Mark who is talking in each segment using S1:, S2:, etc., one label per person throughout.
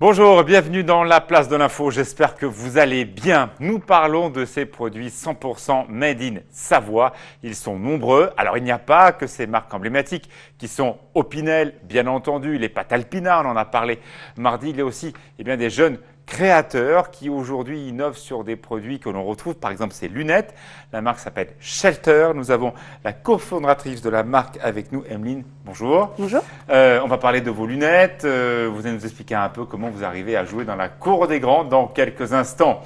S1: Bonjour, bienvenue dans la place de l'info, j'espère que vous allez bien. Nous parlons de ces produits 100% made in Savoie, ils sont nombreux. Alors il n'y a pas que ces marques emblématiques qui sont Opinel, bien entendu, les pâtes Alpina, on en a parlé mardi. Il y a aussi des jeunes créateurs qui aujourd'hui innovent sur des produits que l'on retrouve, par exemple ces lunettes. La marque s'appelle Shelter. Nous avons la cofondatrice de la marque avec nous, Emeline. Bonjour.
S2: Bonjour.
S1: On va parler de vos lunettes. Vous allez nous expliquer un peu comment vous arrivez à jouer dans la cour des grands dans quelques instants.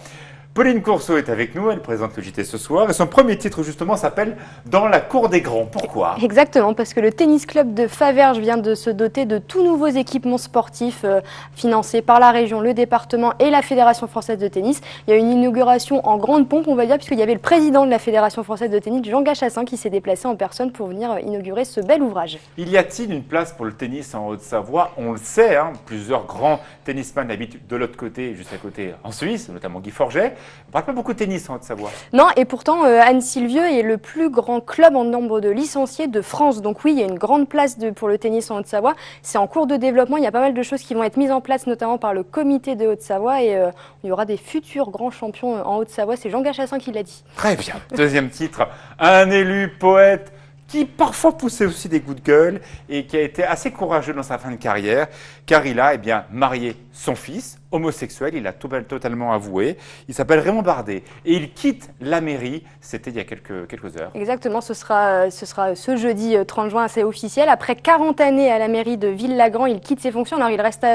S1: Pauline Courceau est avec nous, elle présente le JT ce soir et son premier titre justement s'appelle « Dans la cour des grands ». Pourquoi ?
S2: Exactement, parce que le tennis club de Faverges vient de se doter de tout nouveaux équipements sportifs financés par la région, le département et la Fédération française de tennis. Il y a une inauguration en grande pompe, on va dire, puisqu'il y avait le président de la Fédération française de tennis, Jean Gachassin, qui s'est déplacé en personne pour venir inaugurer ce bel ouvrage.
S1: Y a-t-il une place pour le tennis en Haute-Savoie ? On le sait, plusieurs grands tennisman habitent de l'autre côté, juste à côté en Suisse, notamment Guy Forget. On ne parle pas beaucoup de tennis en Haute-Savoie.
S2: Non, et pourtant, Anne-Sylvieux est le plus grand club en nombre de licenciés de France. Donc oui, il y a une grande place pour le tennis en Haute-Savoie. C'est en cours de développement. Il y a pas mal de choses qui vont être mises en place, notamment par le comité de Haute-Savoie. Et il y aura des futurs grands champions en Haute-Savoie. C'est Jean Gachassin qui l'a dit.
S1: Très bien. Deuxième titre, un élu poète qui parfois poussait aussi des coups de gueule et qui a été assez courageux dans sa fin de carrière, car il a marié son fils, homosexuel, il a totalement avoué. Il s'appelle Raymond Bardet et il quitte la mairie, c'était il y a quelques heures.
S2: Exactement, ce sera ce jeudi 30 juin, c'est officiel. Après 40 années à la mairie de Villagrand, il quitte ses fonctions. Alors il reste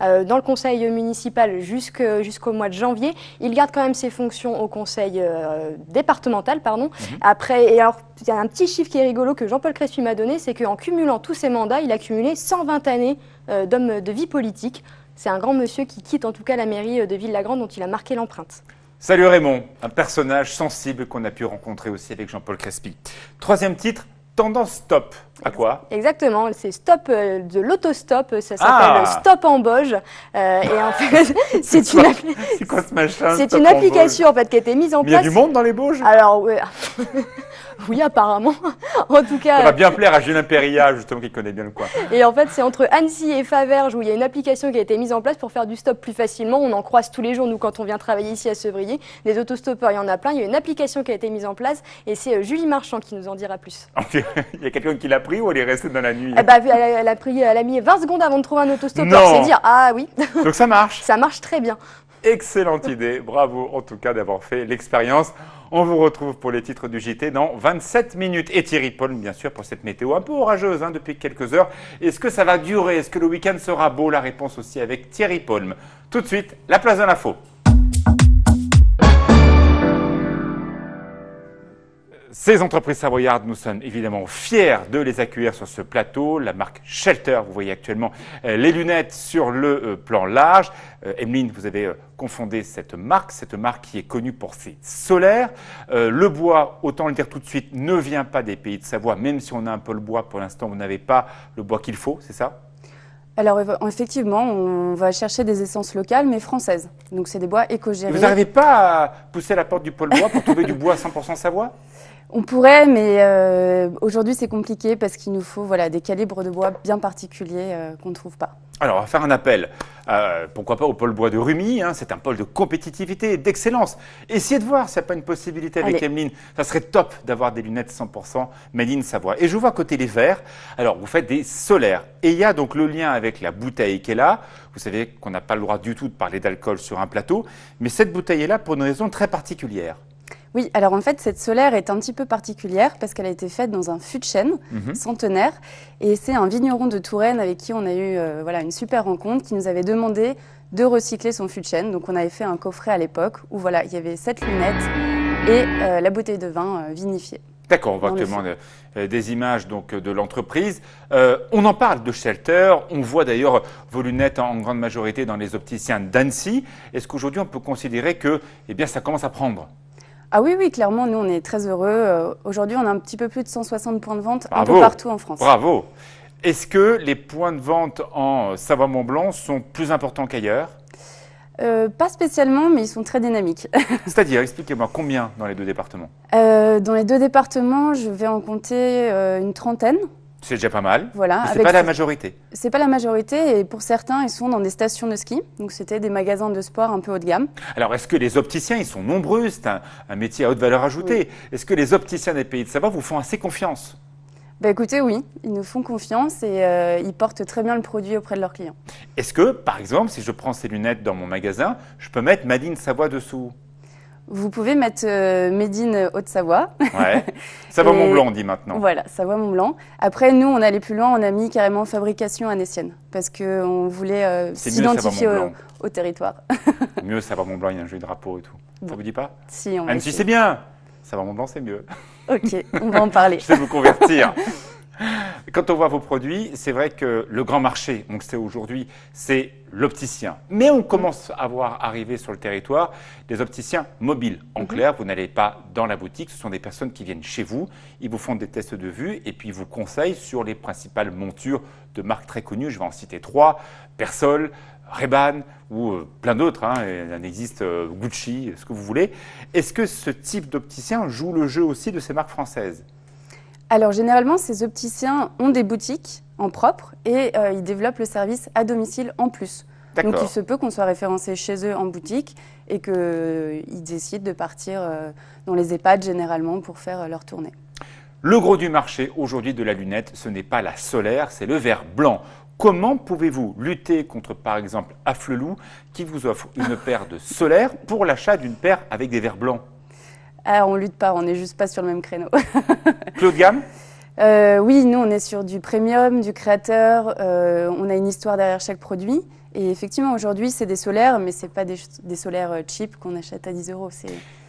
S2: dans le conseil municipal jusqu'au mois de janvier. Il garde quand même ses fonctions au conseil départemental, Après, et alors il y a un petit chiffre qui est rigolo que Jean-Paul Crespi m'a donné, c'est qu'en cumulant tous ses mandats, il a cumulé 120 années d'homme de vie politique. C'est un grand monsieur qui quitte en tout cas la mairie de Villagrand dont il a marqué l'empreinte.
S1: Salut Raymond, un personnage sensible qu'on a pu rencontrer aussi avec Jean-Paul Crespi. Troisième titre, tendance stop. À quoi ?
S2: Exactement, c'est stop de l'autostop, ça s'appelle Stop en Boge. Et en fait, c'est une application en fait qui a été mise en place.
S1: Il y a du monde dans les Bauges ?
S2: Alors oui, apparemment. En tout cas,
S1: ça va bien plaire à Julien Péria, justement, qui connaît bien le coin.
S2: Et en fait, c'est entre Annecy et Faverges où il y a une application qui a été mise en place pour faire du stop plus facilement. On en croise tous les jours, nous, quand on vient travailler ici à Sevrier. Des autostoppeurs, il y en a plein. Il y a une application qui a été mise en place et c'est Julie Marchand qui nous en dira plus.
S1: Il y a quelqu'un qui l'a pris ou elle est restée dans la nuit ?
S2: Elle a mis 20 secondes avant de trouver un autostoppeur. C'est dire, ah oui.
S1: Donc ça marche ?
S2: Ça marche très bien.
S1: Excellente idée, bravo en tout cas d'avoir fait l'expérience. On vous retrouve pour les titres du JT dans 27 minutes. Et Thierry Paul, bien sûr, pour cette météo un peu orageuse depuis quelques heures. Est-ce que ça va durer ? Est-ce que le week-end sera beau ? La réponse aussi avec Thierry Paul. Tout de suite, la place de l'info. Ces entreprises savoyardes, nous sommes évidemment fiers de les accueillir sur ce plateau. La marque Shelter, vous voyez actuellement les lunettes sur le plan large. Emeline, vous avez cofondé cette marque qui est connue pour ses solaires. Le bois, autant le dire tout de suite, ne vient pas des pays de Savoie, même si on a un peu le bois. Pour l'instant, vous n'avez pas le bois qu'il faut, c'est ça ?
S3: Alors effectivement, on va chercher des essences locales mais françaises. Donc c'est des bois éco-gérés.
S1: Vous n'arrivez pas à pousser la porte du pôle bois pour trouver du bois 100% Savoie ?
S3: On pourrait, mais aujourd'hui c'est compliqué parce qu'il nous faut des calibres de bois bien particuliers qu'on ne trouve pas.
S1: Alors, on va faire un appel, pourquoi pas au pôle bois de Rumi, c'est un pôle de compétitivité et d'excellence. Essayez de voir s'il n'y a pas une possibilité avec Emeline. Ça serait top d'avoir des lunettes 100% made in Savoie. Et je vois à côté les verres, alors vous faites des solaires. Et il y a donc le lien avec la bouteille qui est là. Vous savez qu'on n'a pas le droit du tout de parler d'alcool sur un plateau, mais cette bouteille est là pour une raison très particulière.
S3: Oui, alors en fait, cette solaire est un petit peu particulière parce qu'elle a été faite dans un fût de chêne centenaire. Et c'est un vigneron de Touraine avec qui on a eu une super rencontre qui nous avait demandé de recycler son fût de chêne. Donc on avait fait un coffret à l'époque où il y avait 7 lunettes et la bouteille de vin vinifiée.
S1: D'accord, on voit actuellement des images de l'entreprise. On en parle de Shelter. On voit d'ailleurs vos lunettes en grande majorité dans les opticiens d'Annecy. Est-ce qu'aujourd'hui on peut considérer que ça commence à prendre ?
S3: Ah oui, oui, clairement, nous, on est très heureux. Aujourd'hui, on a un petit peu plus de 160 points de vente un
S1: Bravo.
S3: peu partout en France.
S1: Bravo. Est-ce que les points de vente en Savoie-Mont-Blanc sont plus importants qu'ailleurs?
S3: Pas spécialement, mais ils sont très dynamiques.
S1: C'est-à-dire, expliquez-moi, combien dans les deux départements?
S3: Dans les deux départements, je vais en compter une trentaine.
S1: C'est déjà pas mal.
S3: Voilà,
S1: Mais c'est pas la majorité.
S3: C'est pas la majorité et pour certains, ils sont dans des stations de ski. Donc c'était des magasins de sport un peu haut de gamme.
S1: Alors, est-ce que les opticiens, ils sont nombreux? C'est un métier à haute valeur ajoutée.
S3: Oui.
S1: Est-ce que les opticiens des Pays de Savoie vous font assez confiance?
S3: Bah écoutez, oui, ils nous font confiance et ils portent très bien le produit auprès de leurs clients.
S1: Est-ce que, par exemple, si je prends ces lunettes dans mon magasin, je peux mettre Made in Savoie dessous?
S3: Vous pouvez mettre Made in Haute-Savoie.
S1: Ouais. Savoie-Mont-Blanc, on dit maintenant.
S3: Voilà, Savoie-Mont-Blanc. Après, nous, on allait plus loin, on a mis carrément fabrication annécienne parce qu'on voulait
S1: C'est mieux
S3: s'identifier
S1: Savoie-Mont-Blanc.
S3: au territoire.
S1: Mieux Savoie-Mont-Blanc, il y a un joli drapeau et tout. Ça
S3: Bon.
S1: vous dit pas?
S3: Si, on va
S1: Annecy,
S3: essayer.
S1: c'est bien. Savoie-Mont-Blanc, c'est mieux.
S3: Ok, on va en parler.
S1: Je sais vous convertir. Quand on voit vos produits, c'est vrai que le grand marché, donc c'est aujourd'hui, c'est l'opticien. Mais on commence à voir arriver sur le territoire des opticiens mobiles. En clair, vous n'allez pas dans la boutique, ce sont des personnes qui viennent chez vous, ils vous font des tests de vue et puis ils vous conseillent sur les principales montures de marques très connues. Je vais en citer 3, Persol, Ray-Ban ou plein d'autres. Il en existe Gucci, ce que vous voulez. Est-ce que ce type d'opticien joue le jeu aussi de ces marques françaises?
S3: Alors, généralement, ces opticiens ont des boutiques en propre et ils développent le service à domicile en plus. Donc, il se peut qu'on soit référencé chez eux en boutique et qu'ils décident de partir dans les EHPAD généralement pour faire leur tournée.
S1: Le gros du marché aujourd'hui de la lunette, ce n'est pas la solaire, c'est le verre blanc. Comment pouvez-vous lutter contre, par exemple, Afflelou qui vous offre une paire de solaire pour l'achat d'une paire avec des verres blancs?
S3: Ah, on lutte pas, on n'est juste pas sur le même créneau.
S1: Plus haut de gamme?
S3: Oui, nous, on est sur du premium, du créateur. On a une histoire derrière chaque produit. Et effectivement, aujourd'hui, c'est des solaires, mais ce n'est pas des solaires cheap qu'on achète à 10 €.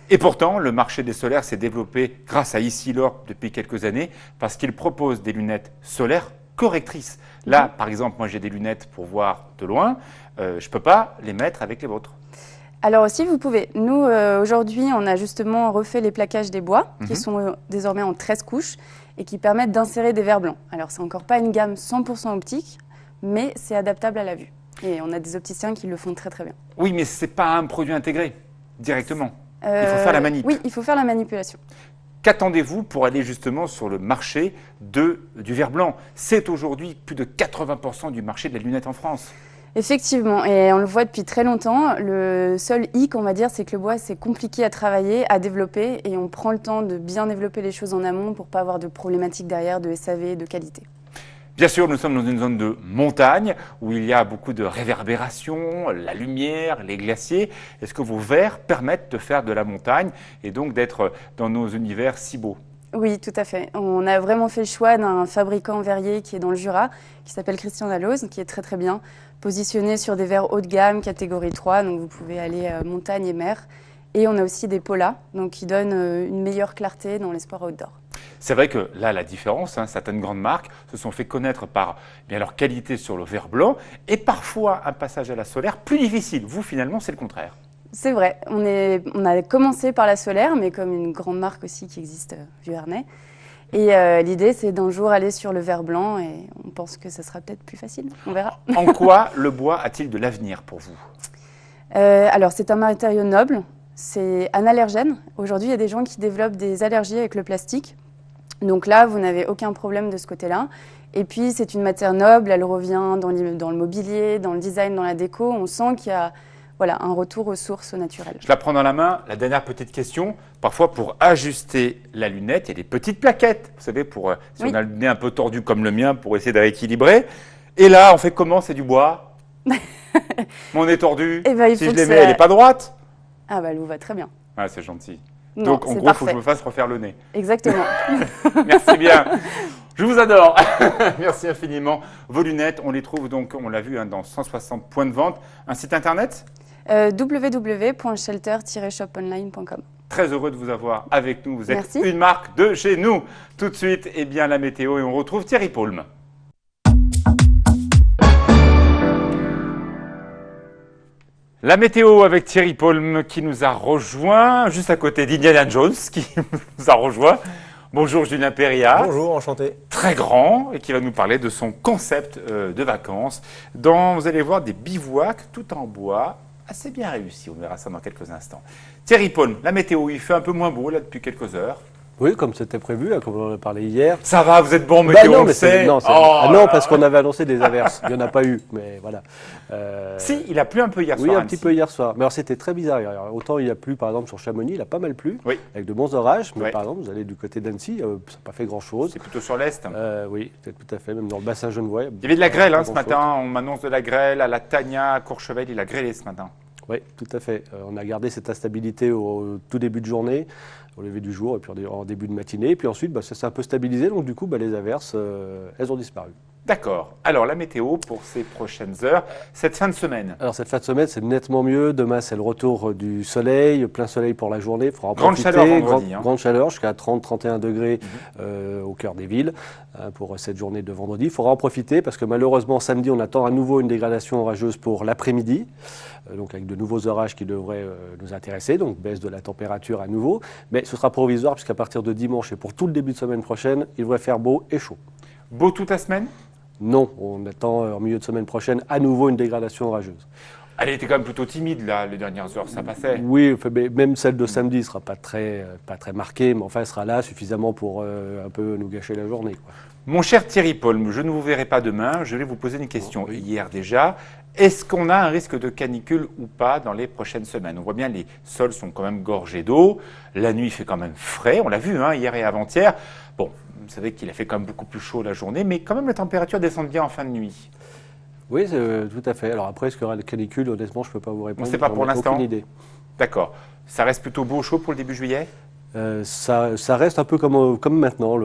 S1: Et pourtant, le marché des solaires s'est développé grâce à Essilor depuis quelques années parce qu'il propose des lunettes solaires correctrices. Là, par exemple, moi, j'ai des lunettes pour voir de loin. Je ne peux pas les mettre avec les vôtres.
S3: Alors aussi, vous pouvez. Nous, aujourd'hui, on a justement refait les plaquages des bois, qui sont désormais en 13 couches et qui permettent d'insérer des verres blancs. Alors, c'est encore pas une gamme 100% optique, mais c'est adaptable à la vue. Et on a des opticiens qui le font très très bien.
S1: Oui, mais ce n'est pas un produit intégré directement. Il faut faire la manip.
S3: Oui, il faut faire la manipulation.
S1: Qu'attendez-vous pour aller justement sur le marché du verre blanc? C'est aujourd'hui plus de 80% du marché de la lunette en France.
S3: Effectivement, et on le voit depuis très longtemps. Le seul hic, on va dire, c'est que le bois, c'est compliqué à travailler, à développer, et on prend le temps de bien développer les choses en amont pour ne pas avoir de problématiques derrière de SAV, de qualité.
S1: Bien sûr, nous sommes dans une zone de montagne où il y a beaucoup de réverbération, la lumière, les glaciers. Est-ce que vos verres permettent de faire de la montagne et donc d'être dans nos univers si beaux?
S3: Oui, tout à fait. On a vraiment fait le choix d'un fabricant verrier qui est dans le Jura, qui s'appelle Christian Dalloz, qui est très très bien positionné sur des verres haut de gamme, catégorie 3, donc vous pouvez aller montagne et mer. Et on a aussi des Pola, donc qui donnent une meilleure clarté dans les sports outdoor.
S1: C'est vrai que là, la différence, certaines grandes marques se sont fait connaître par leur qualité sur le verre blanc et parfois un passage à la solaire plus difficile. Vous, finalement, c'est le contraire.
S3: C'est vrai, on a commencé par la solaire, mais comme une grande marque aussi qui existe, Vuarnet. Et l'idée, c'est d'un jour aller sur le verre blanc et on pense que ce sera peut-être plus facile, on verra.
S1: En quoi le bois a-t-il de l'avenir pour vous?
S3: Alors, c'est un matériau noble, c'est analergène. Aujourd'hui, il y a des gens qui développent des allergies avec le plastique. Donc là, vous n'avez aucun problème de ce côté-là. Et puis, c'est une matière noble, elle revient dans le mobilier, dans le design, dans la déco. On sent qu'il y a un retour aux sources naturelles.
S1: Je la prends dans la main. La dernière petite question. Parfois, pour ajuster la lunette, il y a des petites plaquettes. Vous savez, si on a le nez un peu tordu comme le mien, pour essayer de rééquilibrer. Et là, on fait comment? C'est du bois. Mon nez tordu.
S3: Eh ben,
S1: si je les mets, elle n'est pas droite.
S3: Ah bah, elle vous va très bien.
S1: Ah, c'est gentil.
S3: Non,
S1: donc, en gros, il faut que je me fasse refaire le nez.
S3: Exactement.
S1: Merci bien. Je vous adore. Merci infiniment. Vos lunettes, on les trouve donc, on l'a vu, dans 160 points de vente. Un site internet?
S3: www.shelter-shoponline.com.
S1: Très heureux de vous avoir avec nous. Vous êtes
S3: Merci.
S1: Une marque de chez nous. Tout de suite, la météo et on retrouve Thierry Paulme. La météo avec Thierry Paulme qui nous a rejoint, juste à côté d'Indiana Jones qui nous a rejoint. Bonjour Julien Péria.
S4: Bonjour, enchanté.
S1: Très grand et qui va nous parler de son concept de vacances dont vous allez voir des bivouacs tout en bois, assez bien réussis. On verra ça dans quelques instants. Thierry Paulme, la météo, il fait un peu moins beau là depuis quelques heures.
S5: Oui, comme c'était prévu, comme on en a parlé hier.
S1: Ça va, vous êtes bon météo,
S5: non,
S1: on
S5: mais
S1: sait.
S5: non, parce qu'on avait annoncé des averses. Il n'y en a pas eu, mais voilà.
S1: Si, il a plu un peu hier soir.
S5: Oui, un petit peu hier soir. Mais alors c'était très bizarre. Autant il a plu, par exemple, sur Chamonix, il a pas mal plu, avec de bons orages. Mais par exemple, vous allez du côté d'Annecy, ça n'a pas fait grand-chose.
S1: C'est plutôt sur l'est.
S5: Oui, tout à fait, même dans le bassin genevois.
S1: Il y avait de la grêle ce matin. On m'annonce de la grêle à la Tania, à Courchevel. Il a grêlé ce matin.
S5: Oui, tout à fait. On a gardé cette instabilité au tout début de journée, au lever du jour et puis en début de matinée. Et puis ensuite, ça s'est un peu stabilisé. Donc du coup, les averses, elles ont disparu.
S1: D'accord. Alors la météo pour ces prochaines heures, cette fin de semaine.
S5: Alors cette fin de semaine, c'est nettement mieux. Demain, c'est le retour du soleil, plein soleil pour la journée. Il faudra en
S1: grande
S5: profiter.
S1: Chaleur vendredi.
S5: Grande chaleur, jusqu'à 30-31 degrés au cœur des villes pour cette journée de vendredi. Il faudra en profiter parce que malheureusement, samedi, on attend à nouveau une dégradation orageuse pour l'après-midi. Donc avec de nouveaux orages qui devraient nous intéresser, donc baisse de la température à nouveau. Mais ce sera provisoire puisqu'à partir de dimanche et pour tout le début de semaine prochaine, il devrait faire beau et chaud.
S1: Beau toute la semaine ?
S5: Non, on attend en milieu de semaine prochaine à nouveau une dégradation orageuse.
S1: Elle était quand même plutôt timide là, les dernières heures, ça passait.
S5: Oui, mais même celle de samedi ne sera pas très marquée, mais enfin elle sera là suffisamment pour un peu nous gâcher la journée, quoi.
S1: Mon cher Thierry Paulme, je ne vous verrai pas demain, je vais vous poser une question hier déjà. Est-ce qu'on a un risque de canicule ou pas dans les prochaines semaines? On voit bien les sols sont quand même gorgés d'eau, la nuit fait quand même frais, on l'a vu hier et avant-hier. Bon, vous savez qu'il a fait quand même beaucoup plus chaud la journée, mais quand même la température descend bien en fin de nuit.
S5: Oui, tout à fait. Alors après, est-ce qu'il y aura la canicule? Honnêtement, je ne peux pas vous répondre.
S1: On ne sait pas pour l'instant.
S5: Aucune idée.
S1: D'accord. Ça reste plutôt beau, chaud pour le début juillet?
S5: Ça reste un peu comme maintenant,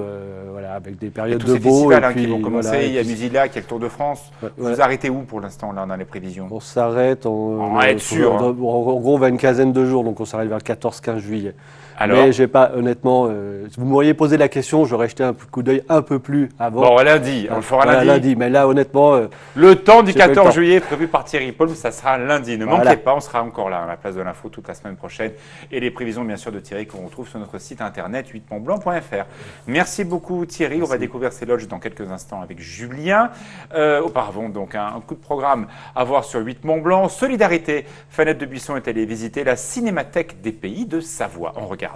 S5: avec des périodes de beau.
S1: Il y a tous ces festivals
S5: qui
S1: vont commencer, il y a Musilac, il y a le Tour de France. Vous arrêtez où pour l'instant là dans les prévisions?
S5: On s'arrête
S1: on va être sûr.
S5: En gros, on va une quinzaine de jours, donc on s'arrête vers le 14-15 juillet.
S1: Alors,
S5: mais j'ai pas, honnêtement, si vous m'auriez posé la question, j'aurais jeté un coup d'œil un peu plus avant.
S1: Bon, lundi, on le fera lundi.
S5: Mais là, honnêtement,
S1: le temps du 14 juillet prévu par Thierry Paulme, ça sera lundi. Ne manquez pas, on sera encore là à la place de l'info toute la semaine prochaine. Et les prévisions, bien sûr, de Thierry qu'on retrouve sur notre site internet 8montblanc.fr. Merci beaucoup Thierry. Merci. On va découvrir ces lodges dans quelques instants avec Julien. Auparavant, donc, un coup de programme à voir sur 8 Mont-Blanc. Solidarité, Fanette de Buisson est allée visiter la Cinémathèque des Pays de Savoie. On regarde.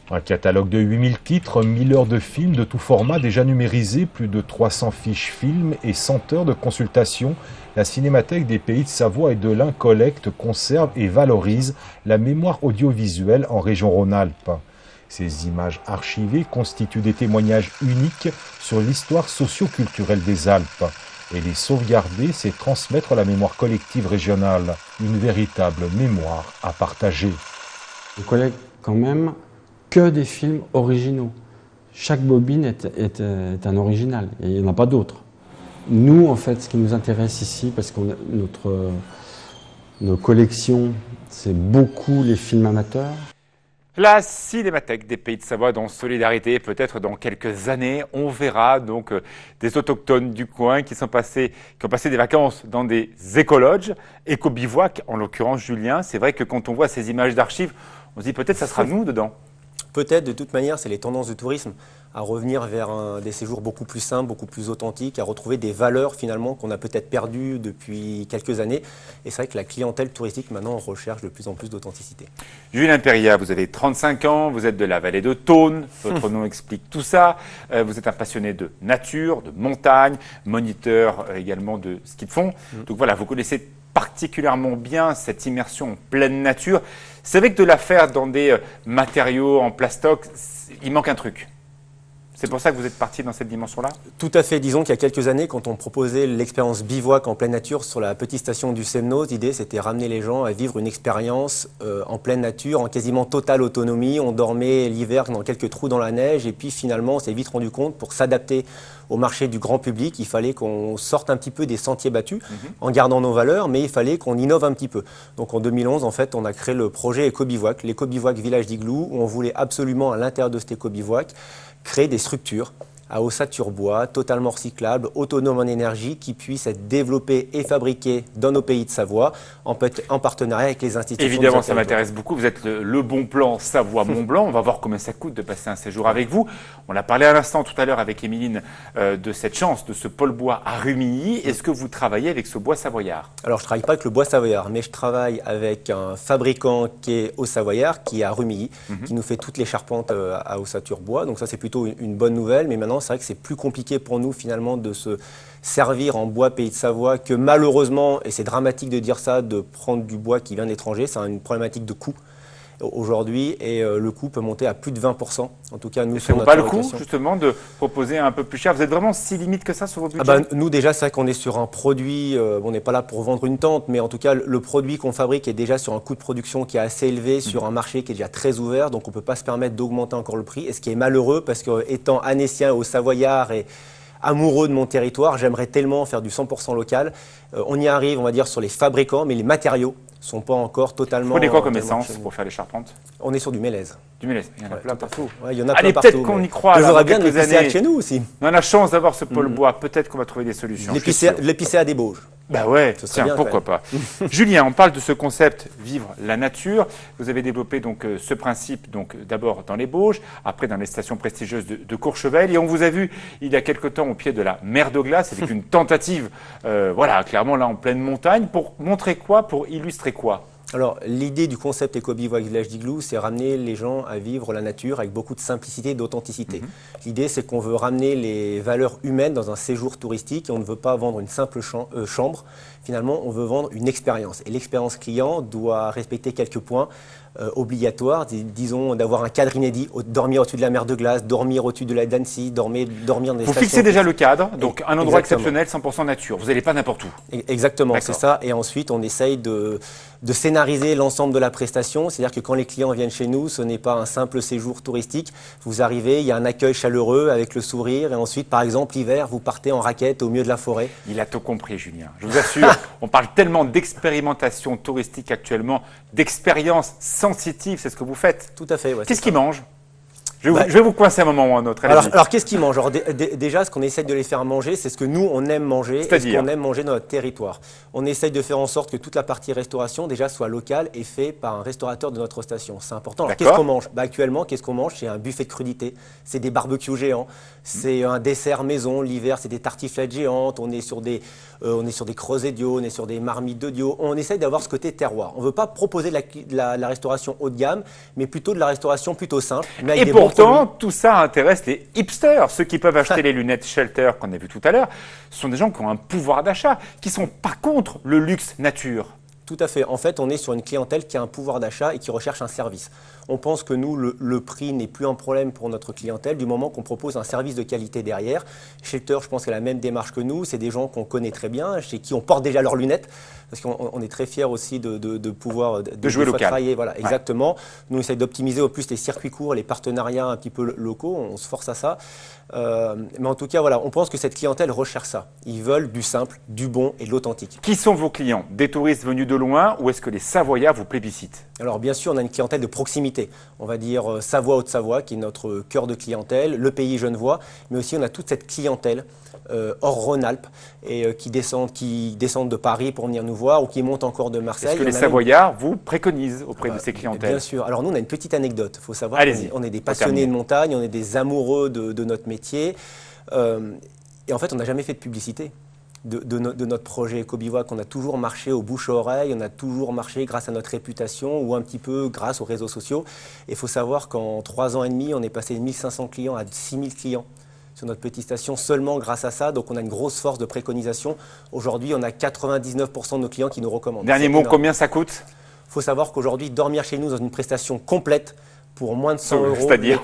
S6: Un catalogue de 8000 titres, 1000 heures de films de tout format déjà numérisés, plus de 300 fiches films et 100 heures de consultation. La Cinémathèque des Pays de Savoie et de l'Ain collecte, conserve et valorise la mémoire audiovisuelle en région Rhône-Alpes. Ces images archivées constituent des témoignages uniques sur l'histoire socio-culturelle des Alpes. Et les sauvegarder, c'est transmettre la mémoire collective régionale, une véritable mémoire à partager.
S7: On collecte quand même que des films originaux. Chaque bobine est un original, et il n'y en a pas d'autres. Nous, en fait, ce qui nous intéresse ici, parce que nos collections, c'est beaucoup les films amateurs.
S1: La Cinémathèque des Pays de Savoie dans Solidarité, peut-être dans quelques années, on verra donc des autochtones du coin qui ont passé des vacances dans des écologes, éco-bivouacs, en l'occurrence Julien. C'est vrai que quand on voit ces images d'archives, on se dit peut-être ça sera nous dedans.
S4: Peut-être, de toute manière, c'est les tendances du tourisme à revenir vers des séjours beaucoup plus simples, beaucoup plus authentiques, à retrouver des valeurs finalement qu'on a peut-être perdues depuis quelques années. Et c'est vrai que la clientèle touristique maintenant recherche de plus en plus d'authenticité.
S1: Julien Péria, vous avez 35 ans, vous êtes de la vallée de Thônes, votre nom explique tout ça. Vous êtes un passionné de nature, de montagne, moniteur également de ski de fond. Donc voilà, vous connaissez particulièrement bien cette immersion en pleine nature. C'est vrai que de la faire dans des matériaux en plastoc, il manque un truc. C'est pour ça que vous êtes parti dans cette dimension-là?
S4: Tout à fait. Disons qu'il y a quelques années, quand on proposait l'expérience bivouac en pleine nature sur la petite station du Semnos, l'idée c'était ramener les gens à vivre une expérience en pleine nature, en quasiment totale autonomie. On dormait l'hiver dans quelques trous dans la neige et puis finalement on s'est vite rendu compte, pour s'adapter au marché du grand public, il fallait qu'on sorte un petit peu des sentiers battus en gardant nos valeurs, mais il fallait qu'on innove un petit peu. Donc en 2011, en fait, on a créé le projet Éco-Bivouac, l'Éco-Bivouac Village d'Igloo, où on voulait absolument à l'intérieur de cet Éco-Bivouac créer des structures à ossature bois, totalement recyclable, autonome en énergie, qui puisse être développé et fabriqué dans nos pays de Savoie, en partenariat avec les institutions.
S1: Évidemment, ça m'intéresse beaucoup. Vous êtes le bon plan Savoie-Mont-Blanc. On va voir combien ça coûte de passer un séjour avec vous. On a parlé à l'instant tout à l'heure avec Émiline de cette chance, de ce pôle bois à Rumilly. Est-ce que vous travaillez avec ce bois savoyard?
S4: Alors, je ne travaille pas avec le bois savoyard, mais je travaille avec un fabricant qui est au Savoyard, qui est à Rumilly, qui nous fait toutes les charpentes à ossature bois. Donc ça, c'est plutôt une bonne nouvelle. Mais maintenant, c'est vrai que c'est plus compliqué pour nous, finalement, de se servir en bois Pays de Savoie que malheureusement, et c'est dramatique de dire ça, de prendre du bois qui vient d'étranger. C'est une problématique de coût aujourd'hui, et le coût peut monter à plus de 20%. En tout cas, nous,
S1: ça ne vaut pas le coup, justement, de proposer un peu plus cher? Vous êtes vraiment si limite que ça sur vos budgets?
S4: Nous, déjà, c'est vrai qu'on est sur un produit, on n'est pas là pour vendre une tente, mais en tout cas, le produit qu'on fabrique est déjà sur un coût de production qui est assez élevé, sur un marché qui est déjà très ouvert, donc on ne peut pas se permettre d'augmenter encore le prix. Et ce qui est malheureux, parce que étant annécien au Savoyard et amoureux de mon territoire, j'aimerais tellement faire du 100% local. On y arrive, on va dire, sur les fabricants, mais les matériaux ne sont pas encore totalement...
S1: Vous prenez quoi comme essence pour faire les charpentes?
S4: On est sur du mélèze.
S1: Du mélèze, il y en a plein partout.
S4: Ouais, il y en a
S1: Allez,
S4: plein partout.
S1: peut-être qu'on y croit.
S4: J'aurais bien de l'épicéa chez nous aussi.
S1: On a la chance d'avoir ce pôle bois, peut-être qu'on va trouver des solutions.
S4: L'épicéa des Bauges.
S1: Bah ouais, tiens,
S4: bien,
S1: pourquoi pas. Julien, on parle de ce concept vivre la nature. Vous avez développé donc ce principe donc d'abord dans les Bauges, après dans les stations prestigieuses de Courchevel, et on vous a vu il y a quelque temps au pied de la mer de glace. C'était une tentative, voilà, clairement là en pleine montagne, pour montrer quoi, pour illustrer quoi?
S4: Alors, l'idée du concept Éco-Bivouac Village d'Igloo, c'est ramener les gens à vivre la nature avec beaucoup de simplicité et d'authenticité. L'idée, c'est qu'on veut ramener les valeurs humaines dans un séjour touristique et on ne veut pas vendre une simple chambre. Finalement, on veut vendre une expérience. Et l'expérience client doit respecter quelques points obligatoires, disons d'avoir un cadre inédit, dormir au-dessus de la mer de glace, dormir au-dessus de la d'Annecy, dormir dans des stations.
S1: Vous fixez déjà le cadre, donc un endroit exceptionnel, 100% nature. Vous n'allez pas n'importe où.
S4: Exactement, c'est ça. Et ensuite, on essaye de scénariser l'ensemble de la prestation. C'est-à-dire que quand les clients viennent chez nous, ce n'est pas un simple séjour touristique. Vous arrivez, il y a un accueil chaleureux avec le sourire. Et ensuite, par exemple, l'hiver, vous partez en raquette au milieu de la forêt.
S1: Il a tout compris, Julien. Je vous assure, on parle tellement d'expérimentation touristique actuellement, d'expérience sensitive, c'est ce que vous faites.
S4: Tout à fait. Ouais,
S1: qu'est-ce qu'ils mangent? Je vais vous coincer un moment ou un autre.
S4: Alors qu'est-ce qu'ils mangent? Déjà, ce qu'on essaie de les faire manger, c'est ce que nous, on aime manger et ce qu'on aime manger dans notre territoire. On essaye de faire en sorte que toute la partie restauration, déjà, soit locale et faite par un restaurateur de notre station. C'est important. Alors, qu'est-ce qu'on mange? Actuellement, qu'est-ce qu'on mange? C'est un buffet de crudités, c'est des barbecues géants, c'est un dessert maison. L'hiver, c'est des tartiflettes géantes. On est sur des creusets d'eau, on est sur des marmites de dio. On essaye d'avoir ce côté terroir. On ne veut pas proposer de la restauration haut de gamme, mais plutôt de la restauration plutôt simple. Mais avec
S1: pourtant, tout ça intéresse les hipsters. Ceux qui peuvent acheter les lunettes Shelter qu'on a vu tout à l'heure, ce sont des gens qui ont un pouvoir d'achat, qui ne sont pas contre le luxe nature.
S4: Tout à fait. En fait, on est sur une clientèle qui a un pouvoir d'achat et qui recherche un service. On pense que nous, le prix n'est plus un problème pour notre clientèle du moment qu'on propose un service de qualité derrière. Shelter, je pense qu'elle a la même démarche que nous. C'est des gens qu'on connaît très bien, chez qui on porte déjà leurs lunettes. Parce qu'on est très fiers aussi de pouvoir
S1: jouer local.
S4: Travailler. Voilà, exactement. Nous, on essaie d'optimiser au plus les circuits courts, les partenariats un petit peu locaux. On se force à ça. Mais en tout cas, voilà, on pense que cette clientèle recherche ça. Ils veulent du simple, du bon et de l'authentique.
S1: Qui sont vos clients? Des touristes venus de loin ou est-ce que les Savoyards vous plébiscitent?
S4: Alors bien sûr, on a une clientèle de proximité. On va dire Savoie-Haute-Savoie, qui est notre cœur de clientèle, le pays genevois, mais aussi on a toute cette clientèle hors Rhône-Alpes et qui descendent de Paris pour venir nous voir ou qui montent encore de Marseille.
S1: Est-ce que les Savoyards vous préconisent auprès de ces clientèles?
S4: Bien sûr. Alors nous, on a une petite anecdote. Il faut savoir qu'on est des passionnés de montagne, on est des amoureux de notre métier. Et en fait, on n'a jamais fait de publicité de notre projet Éco-Bivouac. On a toujours marché au bouche à oreille, on a toujours marché grâce à notre réputation ou un petit peu grâce aux réseaux sociaux. Et il faut savoir qu'en 3 ans et demi, on est passé de 1500 clients à 6000 clients sur notre petite station seulement grâce à ça. Donc on a une grosse force de préconisation. Aujourd'hui, on a 99% de nos clients qui nous recommandent.
S1: Dernier mot, combien ça coûte?
S4: Il faut savoir qu'aujourd'hui, dormir chez nous dans une prestation complète pour moins de 100 €.
S1: C'est-à-dire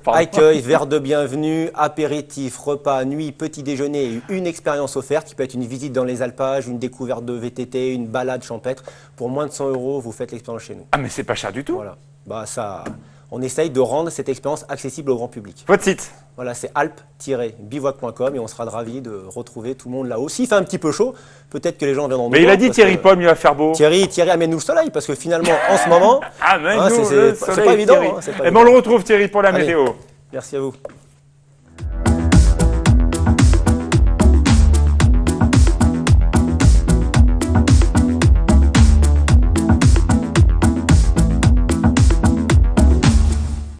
S4: accueil, verre de bienvenue, apéritif, repas, nuit, petit déjeuner et une expérience offerte qui peut être une visite dans les alpages, une découverte de VTT, une balade champêtre. Pour moins de 100 €, vous faites l'expérience chez nous.
S1: Ah mais c'est pas cher du tout.
S4: Voilà. On essaye de rendre cette expérience accessible au grand public.
S1: Votre site?
S4: Voilà, c'est alp-bivouac.com et on sera ravis de retrouver tout le monde là-haut. S'il fait un petit peu chaud, peut-être que les gens viendront nous voir.
S1: Mais il a dit Thierry Pomme, il va faire beau.
S4: Thierry, amène-nous le soleil parce que finalement, en ce moment,
S1: c'est
S4: pas évident.
S1: Mais on le retrouve Thierry pour la météo.
S4: Merci à vous.